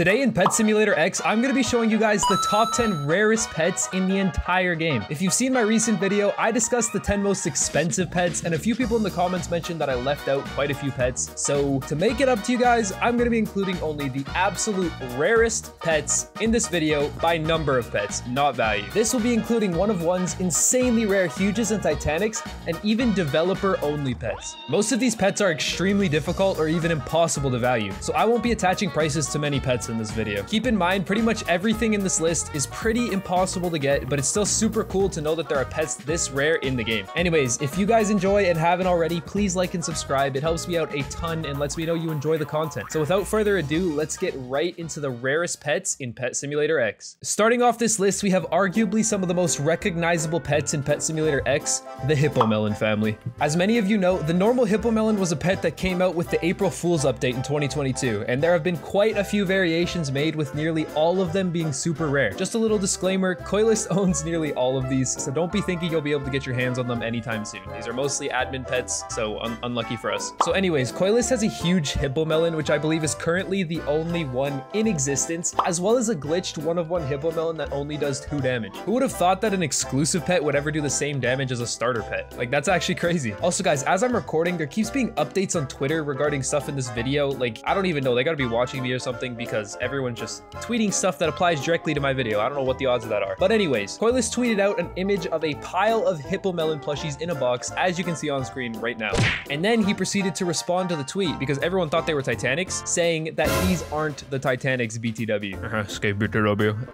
Today in Pet Simulator X, I'm gonna be showing you guys the top 10 rarest pets in the entire game. If you've seen my recent video, I discussed the 10 most expensive pets, and a few people in the comments mentioned that I left out quite a few pets. So to make it up to you guys, I'm gonna be including only the absolute rarest pets in this video by number of pets, not value. This will be including one-of-one's insanely rare Huges and Titanics, and even developer-only pets. Most of these pets are extremely difficult or even impossible to value, so I won't be attaching prices to many pets in this video. Keep in mind, pretty much everything in this list is pretty impossible to get, but it's still super cool to know that there are pets this rare in the game. Anyways, if you guys enjoy and haven't already, please like and subscribe. It helps me out a ton and lets me know you enjoy the content. So without further ado, let's get right into the rarest pets in Pet Simulator X. Starting off this list, we have arguably some of the most recognizable pets in Pet Simulator X, the Hippo Melon family. As many of you know, the normal Hippo Melon was a pet that came out with the April Fool's update in 2022, and there have been quite a few variations made with nearly all of them being super rare. Just a little disclaimer, Coilist owns nearly all of these, so don't be thinking you'll be able to get your hands on them anytime soon. These are mostly admin pets, so unlucky for us. So anyways, Coilist has a huge Hippo Melon, which I believe is currently the only one in existence, as well as a glitched one-of-one Hippo Melon that only does 2 damage. Who would have thought that an exclusive pet would ever do the same damage as a starter pet? Like, that's actually crazy. Also guys, as I'm recording, there keeps being updates on Twitter regarding stuff in this video. Like, I don't even know, they gotta be watching me or something, because everyone's just tweeting stuff that applies directly to my video. I don't know what the odds of that are. But anyways, Coilist tweeted out an image of a pile of Hippo Melon plushies in a box, as you can see on screen right now. And then he proceeded to respond to the tweet, because everyone thought they were Titanics, saying that these aren't the Titanics BTW. Skatebtw.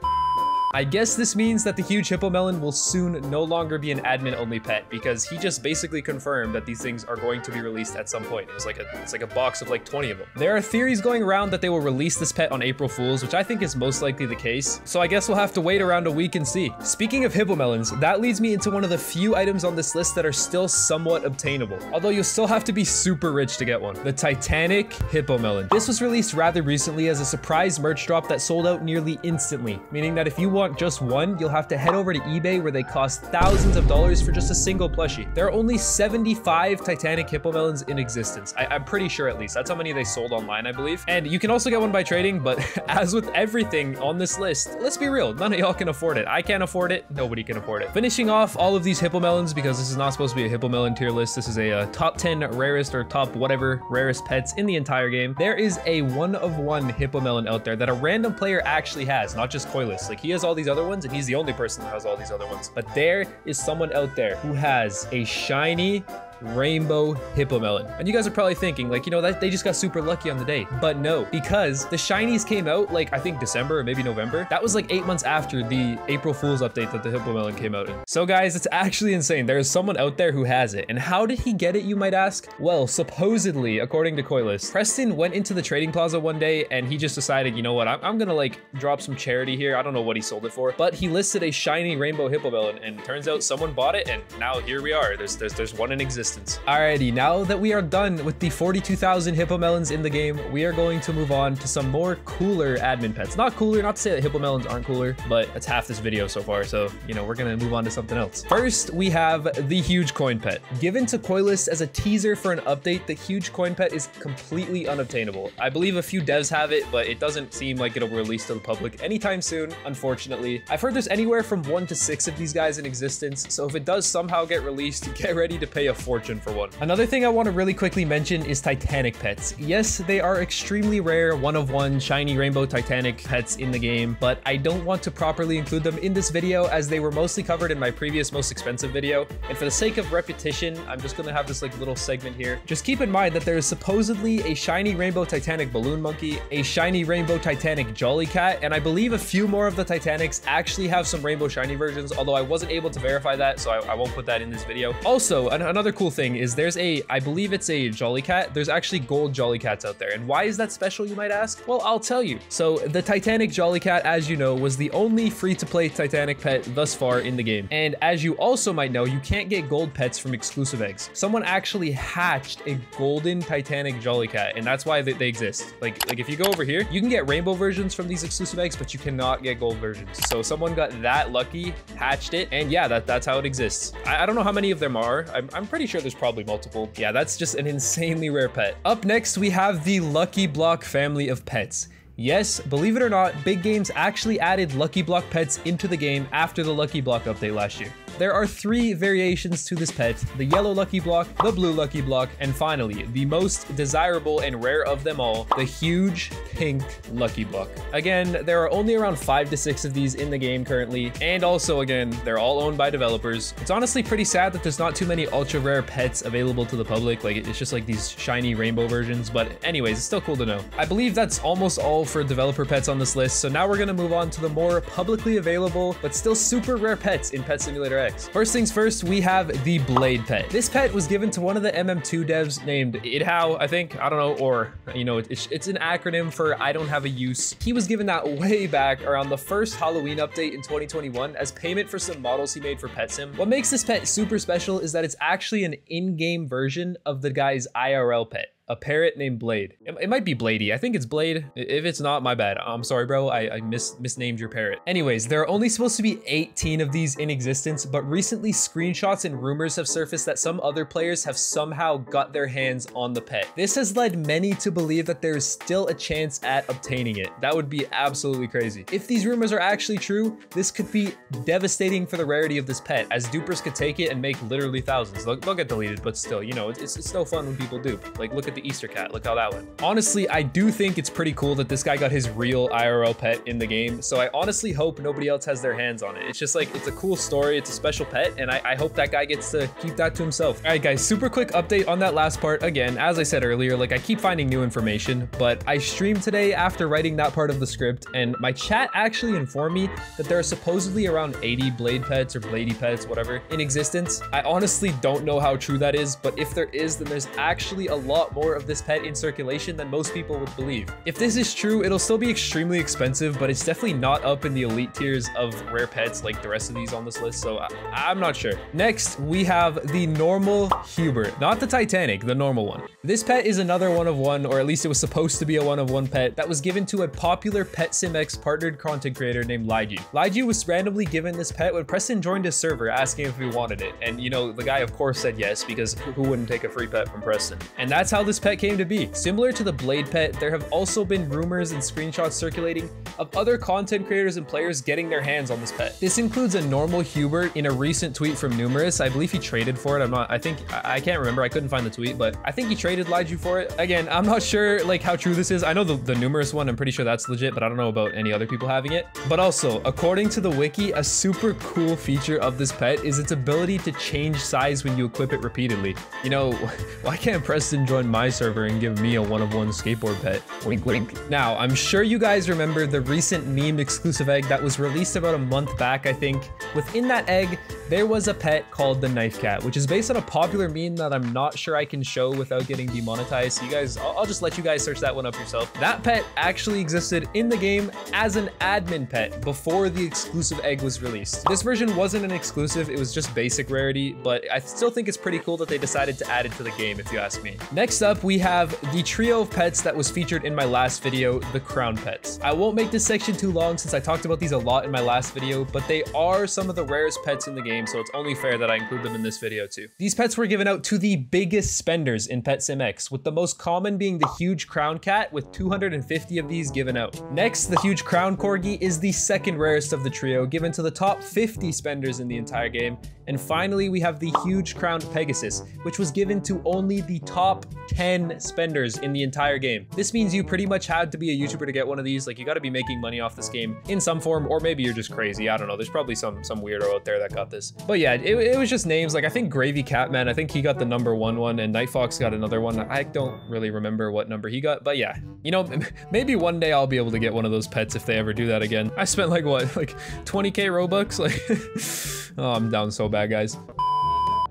I guess this means that the huge Hippo Melon will soon no longer be an admin-only pet, because he just basically confirmed that these things are going to be released at some point. It's like a box of like 20 of them. There are theories going around that they will release this pet on April Fools, which I think is most likely the case. So I guess we'll have to wait around a week and see. Speaking of Hippo Melons, that leads me into one of the few items on this list that are still somewhat obtainable, although you'll still have to be super rich to get one. The Titanic Hippo Melon. This was released rather recently as a surprise merch drop that sold out nearly instantly, meaning that if you want just one, you'll have to head over to eBay, where they cost thousands of dollars for just a single plushie. There are only 75 Titanic Hippo Melons in existence. I'm pretty sure, at least. That's how many they sold online, I believe. And you can also get one by trading, but as with everything on this list, let's be real, none of y'all can afford it. I can't afford it. Nobody can afford it. Finishing off all of these Hippo Melons, because this is not supposed to be a Hippo Melon tier list. This is a top 10 rarest or top whatever rarest pets in the entire game. There is a one-of-one Hippo Melon out there that a random player actually has, not just Coilist. Like, he has all these other ones, and he's the only person that has all these other ones. But there is someone out there who has a shiny rainbow Hippo Melon. And you guys are probably thinking, like, you know, that they just got super lucky on the day. But no, because the shinies came out like, I think December or maybe November. That was like 8 months after the April Fool's update that the Hippo Melon came out in. So guys, it's actually insane. There is someone out there who has it. And how did he get it, you might ask? Well, supposedly, according to Coilist, Preston went into the trading plaza one day and he just decided, you know what, I'm gonna like drop some charity here. I don't know what he sold it for, but he listed a shiny rainbow Hippo Melon, and turns out someone bought it, and now here we are. There's one in existence. Alrighty, now that we are done with the 42,000 Hippo Melons in the game, we are going to move on to some more cooler admin pets. Not cooler, not to say that Hippo Melons aren't cooler, but that's half this video so far, so, you know, we're gonna move on to something else. First, we have the huge coin pet. Given to Coilist as a teaser for an update, the huge coin pet is completely unobtainable. I believe a few devs have it, but it doesn't seem like it'll be released to the public anytime soon, unfortunately. I've heard there's anywhere from 1 to 6 of these guys in existence, so if it does somehow get released, get ready to pay a fortune for one. Another thing I want to really quickly mention is Titanic pets. Yes, they are extremely rare, one-of-one shiny rainbow Titanic pets in the game, but I don't want to properly include them in this video, as they were mostly covered in my previous most expensive video. And for the sake of repetition, I'm just gonna have this like little segment here. Just keep in mind that there is supposedly a shiny rainbow Titanic balloon monkey, a shiny rainbow Titanic jolly cat, and I believe a few more of the Titanics actually have some rainbow shiny versions, although I wasn't able to verify that, so I won't put that in this video. Also, another cool thing is there's I believe it's a jolly cat. There's actually gold jolly cats out there. And why is that special, you might ask? Well, I'll tell you. So the Titanic jolly cat, as you know, was the only free-to-play Titanic pet thus far in the game. And as you also might know, you can't get gold pets from exclusive eggs. Someone actually hatched a golden Titanic jolly cat, and that's why they exist. Like if you go over here, you can get rainbow versions from these exclusive eggs, but you cannot get gold versions. So someone got that lucky, hatched it, and yeah, that's how it exists. I don't know how many of them are. I'm pretty sure there's probably multiple. Yeah, that's just an insanely rare pet. Up next, we have the Lucky Block family of pets. Yes, believe it or not, big games actually added Lucky Block pets into the game after the Lucky Block update last year. There are 3 variations to this pet: the yellow Lucky Block, the blue Lucky Block, and finally, the most desirable and rare of them all, the huge pink Lucky Block. Again, there are only around 5 to 6 of these in the game currently, and also again, they're all owned by developers. It's honestly pretty sad that there's not too many ultra rare pets available to the public. Like, it's just like these shiny rainbow versions, but anyways, it's still cool to know. I believe that's almost all for developer pets on this list, so now we're gonna move on to the more publicly available, but still super rare pets in Pet Simulator X. First things first, we have the Blade pet. This pet was given to one of the MM2 devs named Idhao, I think, I don't know, or, you know, it's an acronym for I don't have a use. He was given that way back around the first Halloween update in 2021 as payment for some models he made for PetSim. What makes this pet super special is that it's actually an in-game version of the guy's IRL pet, a parrot named Blade. It might be Bladey. I think it's Blade. If it's not, my bad. I'm sorry, bro. I misnamed your parrot. Anyways, there are only supposed to be 18 of these in existence, but recently screenshots and rumors have surfaced that some other players have somehow got their hands on the pet. This has led many to believe that there is still a chance at obtaining it. That would be absolutely crazy. If these rumors are actually true, this could be devastating for the rarity of this pet, as dupers could take it and make literally thousands. They'll get deleted, but still, you know, it's no fun when people dupe. Like, look at the Easter cat. Look how that went. Honestly, I do think it's pretty cool that this guy got his real IRL pet in the game, so I honestly hope nobody else has their hands on it. It's just like, it's a cool story, it's a special pet, and I hope that guy gets to keep that to himself. All right, guys, super quick update on that last part. Again, as I said earlier, like, I keep finding new information, but I streamed today after writing that part of the script, and my chat actually informed me that there are supposedly around 80 Blade pets or Bladey pets, whatever, in existence. I honestly don't know how true that is, but if there is, then there's actually a lot more of this pet in circulation than most people would believe. If this is true, it'll still be extremely expensive, but it's definitely not up in the elite tiers of rare pets like the rest of these on this list, so I'm not sure. Next, we have the normal Hubert, not the Titanic, the normal one. This pet is another one of one, or at least it was supposed to be a one of one pet that was given to a popular PetSimX partnered content creator named Liju. Liju was randomly given this pet when Preston joined his server asking if he wanted it, and you know, the guy of course said yes, because who wouldn't take a free pet from Preston? And that's how this pet came to be. Similar to the Blade pet, there have also been rumors and screenshots circulating of other content creators and players getting their hands on this pet. This includes a normal Hubert in a recent tweet from Numerous. I believe he traded for it. I can't remember. I couldn't find the tweet, but I think he traded Liju for it. Again, I'm not sure like how true this is. I know the Numerous one, I'm pretty sure that's legit, but I don't know about any other people having it. But also, according to the wiki, a super cool feature of this pet is its ability to change size when you equip it repeatedly. You know, why can't Preston join my server and give me a one-of-one skateboard pet? Wink, wink. Now, I'm sure you guys remember the recent meme exclusive egg that was released about a month back, I think. Within that egg, there was a pet called the Knife Cat, which is based on a popular meme that I'm not sure I can show without getting demonetized. So you guys, I'll just let you guys search that one up yourself. That pet actually existed in the game as an admin pet before the exclusive egg was released. This version wasn't an exclusive, it was just basic rarity, but I still think it's pretty cool that they decided to add it to the game, if you ask me. Next up, we have the trio of pets that was featured in my last video, the Crown Pets. I won't make this section too long since I talked about these a lot in my last video, but they are some of the rarest pets in the game, so it's only fair that I include them in this video too. These pets were given out to the biggest spenders in PetSimX, with the most common being the huge Crown Cat, with 250 of these given out. Next, the huge Crown Corgi is the second rarest of the trio, given to the top 50 spenders in the entire game. And finally, we have the huge Crowned Pegasus, which was given to only the top 10 spenders in the entire game. This means you pretty much had to be a YouTuber to get one of these. Like, you gotta be making money off this game in some form, or maybe you're just crazy. I don't know. There's probably some weirdo out there that got this. But yeah, it was just names. Like, I think Gravy Catman, I think he got the #1 one, and Night Fox got another one. I don't really remember what number he got, but yeah. You know, maybe one day I'll be able to get one of those pets if they ever do that again. I spent like, what, like 20K Robux? Like, oh, I'm down so bad, guys.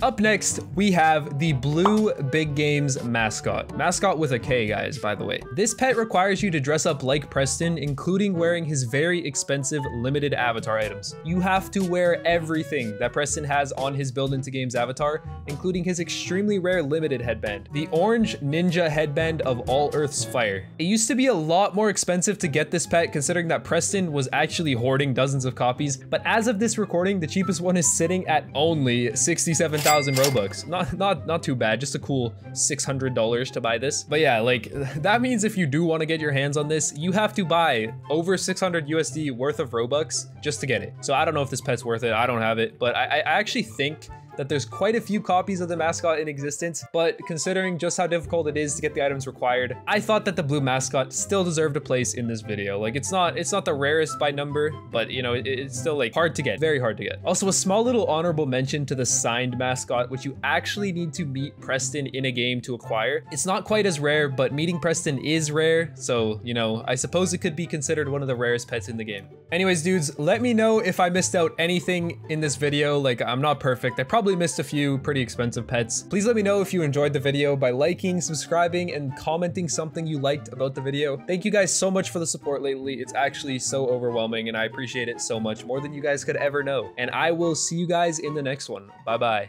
Up next, we have the Blue Big Games mascot. Mascot with a K, guys, by the way. This pet requires you to dress up like Preston, including wearing his very expensive limited avatar items. You have to wear everything that Preston has on his Build Into Games avatar, including his extremely rare limited headband, the orange ninja headband of All Earth's Fire. It used to be a lot more expensive to get this pet, considering that Preston was actually hoarding dozens of copies, but as of this recording, the cheapest one is sitting at only 67 1,000 Robux. Not too bad, just a cool $600 to buy this. But yeah, like that means if you do want to get your hands on this, you have to buy over 600 USD worth of Robux just to get it. So I don't know if this pet's worth it. I don't have it, but I actually think that there's quite a few copies of the mascot in existence, but considering just how difficult it is to get the items required, I thought that the blue mascot still deserved a place in this video. Like it's not the rarest by number, but you know, it's still like hard to get, very hard to get. Also, a small little honorable mention to the signed mascot, which you actually need to meet Preston in a game to acquire. It's not quite as rare, but meeting Preston is rare. So, you know, I suppose it could be considered one of the rarest pets in the game. Anyways, dudes, let me know if I missed out anything in this video. Like I'm not perfect. I probably missed a few pretty expensive pets. Please let me know if you enjoyed the video by liking, subscribing, and commenting something you liked about the video. Thank you guys so much for the support lately. It's actually so overwhelming and I appreciate it so much, more than you guys could ever know. And I will see you guys in the next one. Bye bye.